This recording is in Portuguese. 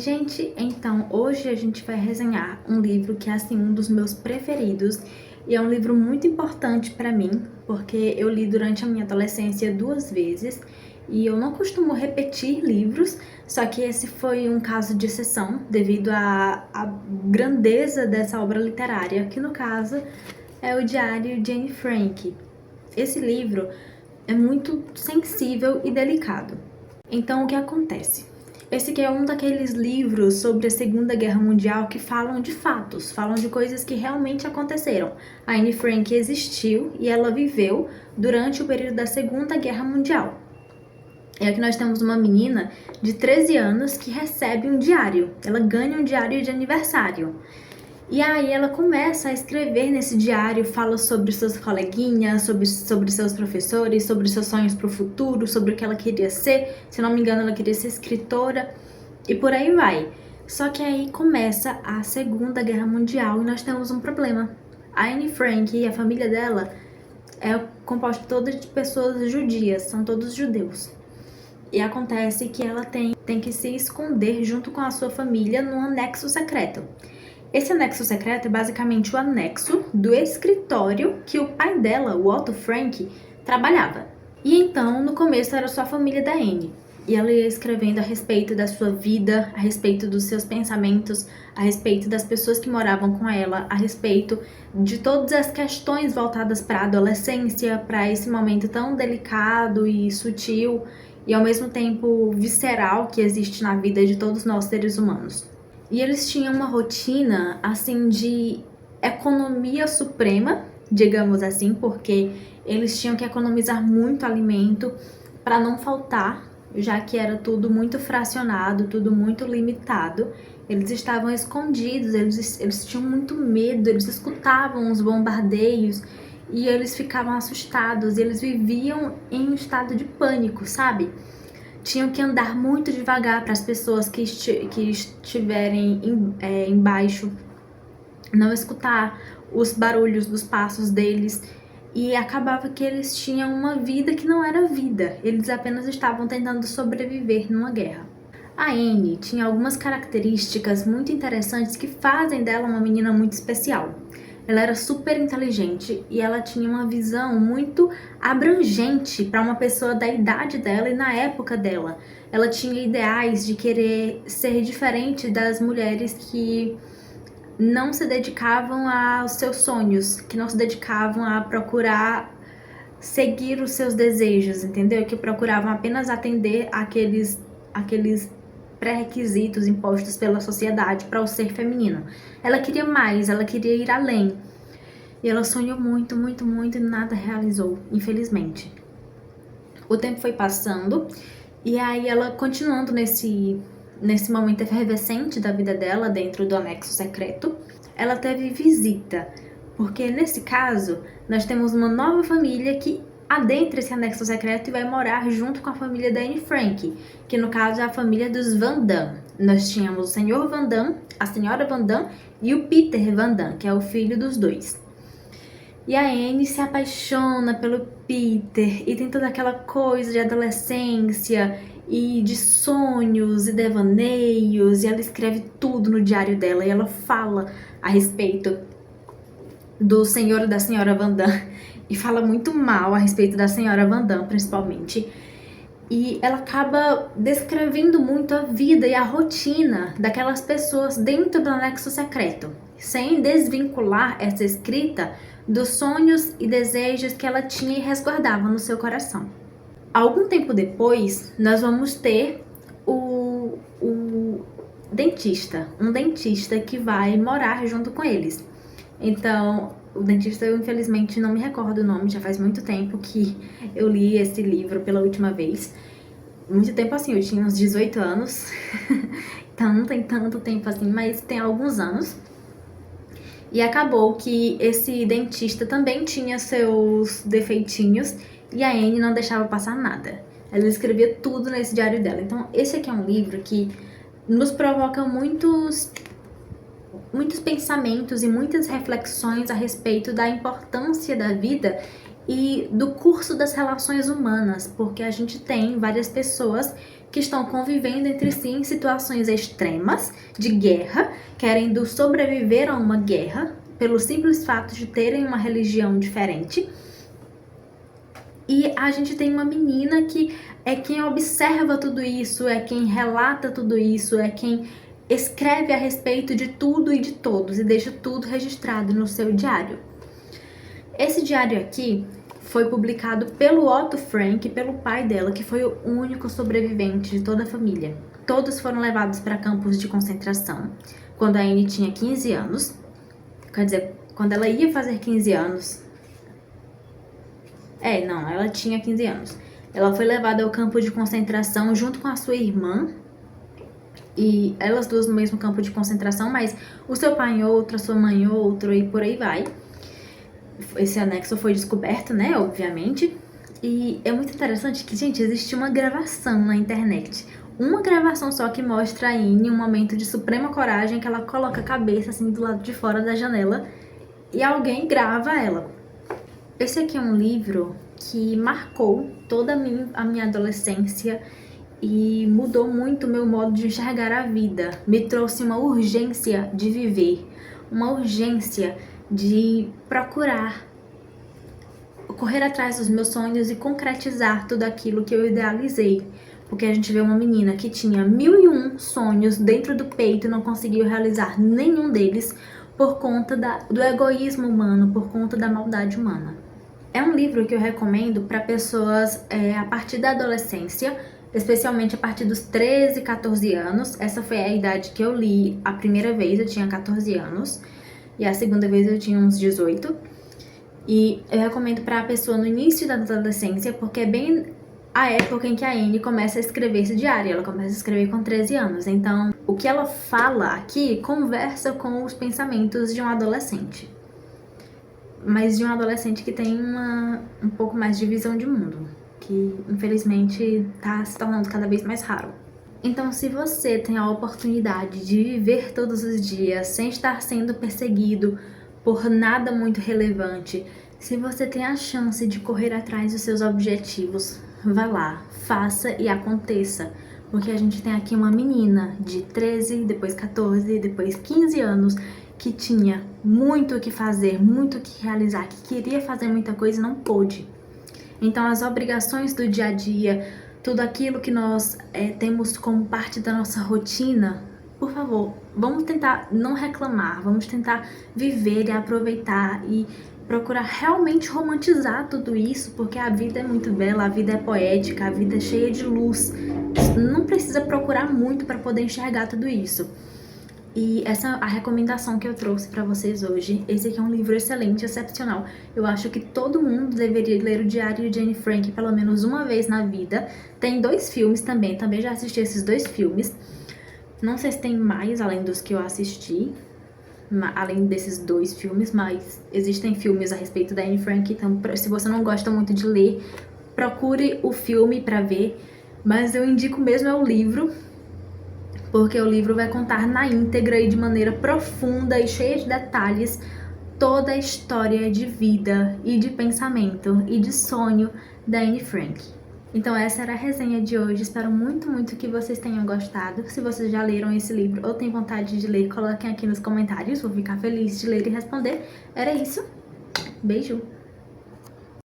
gente! Então, hoje a gente vai resenhar um livro que é, assim, um dos meus preferidos e é um livro muito importante pra mim, porque eu li durante a minha adolescência 2 vezes e eu não costumo repetir livros, só que esse foi um caso de exceção devido à grandeza dessa obra literária, que no caso é o Diário de Anne Frank. Esse livro é muito sensível e delicado. Então, o que acontece? Esse aqui é um daqueles livros sobre a Segunda Guerra Mundial que falam de fatos, falam de coisas que realmente aconteceram. A Anne Frank existiu e ela viveu durante o período da Segunda Guerra Mundial. E aqui nós temos uma menina de 13 anos que recebe um diário. Ela ganha um diário de aniversário. E aí ela começa a escrever nesse diário, fala sobre seus coleguinhas, sobre seus professores, sobre seus sonhos para o futuro, sobre o que ela queria ser. Se não me engano, ela queria ser escritora e por aí vai. Só que aí começa a Segunda Guerra Mundial e nós temos um problema. A Anne Frank e a família dela é composta toda de pessoas judias, são todos judeus. E acontece que ela tem que se esconder junto com a sua família num anexo secreto. Esse anexo secreto é basicamente o anexo do escritório que o pai dela, o Otto Frank, trabalhava. E então, no começo, era só a família da Anne. E ela ia escrevendo a respeito da sua vida, a respeito dos seus pensamentos, a respeito das pessoas que moravam com ela, a respeito de todas as questões voltadas para a adolescência, para esse momento tão delicado e sutil e ao mesmo tempo visceral que existe na vida de todos nós seres humanos. E eles tinham uma rotina, assim, de economia suprema, digamos assim, porque eles tinham que economizar muito alimento para não faltar, já que era tudo muito fracionado, tudo muito limitado. Eles estavam escondidos, eles tinham muito medo, eles escutavam os bombardeios e eles ficavam assustados, eles viviam em um estado de pânico, sabe? Tinham que andar muito devagar para as pessoas que estiverem embaixo não escutar os barulhos dos passos deles, e acabava que eles tinham uma vida que não era vida, eles apenas estavam tentando sobreviver numa guerra. A Anne tinha algumas características muito interessantes que fazem dela uma menina muito especial. Ela era super inteligente e ela tinha uma visão muito abrangente para uma pessoa da idade dela e na época dela. Ela tinha ideais de querer ser diferente das mulheres que não se dedicavam aos seus sonhos, que não se dedicavam a procurar seguir os seus desejos, entendeu? Que procuravam apenas atender aqueles pré-requisitos impostos pela sociedade para o ser feminino. Ela queria mais, ela queria ir além. E ela sonhou muito, muito, muito e nada realizou, infelizmente. O tempo foi passando e aí ela, continuando nesse momento efervescente da vida dela dentro do anexo secreto, ela teve visita, porque nesse caso nós temos uma nova família que adentra esse anexo secreto e vai morar junto com a família da Anne Frank, que no caso é a família dos Van Damme. Nós tínhamos o Sr. Van Damme, a Sra. Van Damme e o Peter Van Damme, que é o filho dos dois. E a Anne se apaixona pelo Peter e tem toda aquela coisa de adolescência e de sonhos e devaneios, e ela escreve tudo no diário dela e ela fala a respeito do senhor e da senhora Van Damme e fala muito mal a respeito da senhora Van Damme, principalmente. E ela acaba descrevendo muito a vida e a rotina daquelas pessoas dentro do anexo secreto, sem desvincular essa escrita dos sonhos e desejos que ela tinha e resguardava no seu coração. Algum tempo depois, nós vamos ter o dentista, um dentista que vai morar junto com eles. Então, o dentista, eu infelizmente não me recordo o nome, já faz muito tempo que eu li esse livro pela última vez. Muito tempo assim, eu tinha uns 18 anos, então não tem tanto tempo assim, mas tem alguns anos. E acabou que esse dentista também tinha seus defeitinhos e a Anne não deixava passar nada. Ela escrevia tudo nesse diário dela. Então, esse aqui é um livro que nos provoca muitos pensamentos e muitas reflexões a respeito da importância da vida e do curso das relações humanas, porque a gente tem várias pessoas que estão convivendo entre si em situações extremas de guerra, querendo sobreviver a uma guerra pelo simples fato de terem uma religião diferente. E a gente tem uma menina que é quem observa tudo isso, é quem relata tudo isso, é quem escreve a respeito de tudo e de todos e deixa tudo registrado no seu diário. Esse diário aqui foi publicado pelo Otto Frank, pelo pai dela, que foi o único sobrevivente de toda a família. Todos foram levados para campos de concentração quando a Anne tinha 15 anos. Quer dizer, quando ela ia fazer 15 anos... ela tinha 15 anos. Ela foi levada ao campo de concentração junto com a sua irmã. E elas duas no mesmo campo de concentração, mas o seu pai em outro, a sua mãe em outro e por aí vai. Esse anexo foi descoberto, né, obviamente. E é muito interessante que, gente, existe uma gravação na internet. Uma gravação só que mostra a Anne em um momento de suprema coragem, que ela coloca a cabeça assim do lado de fora da janela e alguém grava ela. Esse aqui é um livro que marcou toda a minha adolescência e mudou muito o meu modo de enxergar a vida. Me trouxe uma urgência de viver, uma urgência de procurar, correr atrás dos meus sonhos e concretizar tudo aquilo que eu idealizei. Porque a gente vê uma menina que tinha 1001 sonhos dentro do peito e não conseguiu realizar nenhum deles por conta do egoísmo humano, por conta da maldade humana. É um livro que eu recomendo para pessoas a partir da adolescência, especialmente a partir dos 13, 14 anos. Essa foi a idade que eu li a primeira vez, eu tinha 14 anos, e a segunda vez eu tinha uns 18. E eu recomendo para a pessoa no início da adolescência, porque é bem a época em que a Anne começa a escrever esse diário. Ela começa a escrever com 13 anos, então o que ela fala aqui conversa com os pensamentos de um adolescente. Mas de um adolescente que tem um pouco mais de visão de mundo, que infelizmente está se tornando cada vez mais raro. Então, se você tem a oportunidade de viver todos os dias sem estar sendo perseguido por nada muito relevante, se você tem a chance de correr atrás dos seus objetivos, vá lá, faça e aconteça. Porque a gente tem aqui uma menina de 13, depois 14, depois 15 anos, que tinha muito o que fazer, muito o que realizar, que queria fazer muita coisa e não pôde. Então as obrigações do dia a dia, tudo aquilo que nós temos como parte da nossa rotina, por favor, vamos tentar não reclamar, vamos tentar viver e aproveitar e procurar realmente romantizar tudo isso, porque a vida é muito bela, a vida é poética, a vida é cheia de luz. Não precisa procurar muito para poder enxergar tudo isso. E essa é a recomendação que eu trouxe pra vocês hoje. Esse aqui é um livro excelente, excepcional. Eu acho que todo mundo deveria ler o Diário de Anne Frank pelo menos uma vez na vida. Tem 2 filmes também já assisti esses 2 filmes. Não sei se tem mais além dos que eu assisti, além desses 2 filmes, mas existem filmes a respeito da Anne Frank, então se você não gosta muito de ler, procure o filme pra ver. Mas eu indico mesmo é o livro, porque o livro vai contar na íntegra e de maneira profunda e cheia de detalhes toda a história de vida e de pensamento e de sonho da Anne Frank. Então essa era a resenha de hoje, espero muito, muito que vocês tenham gostado. Se vocês já leram esse livro ou têm vontade de ler, coloquem aqui nos comentários, vou ficar feliz de ler e responder. Era isso, beijo!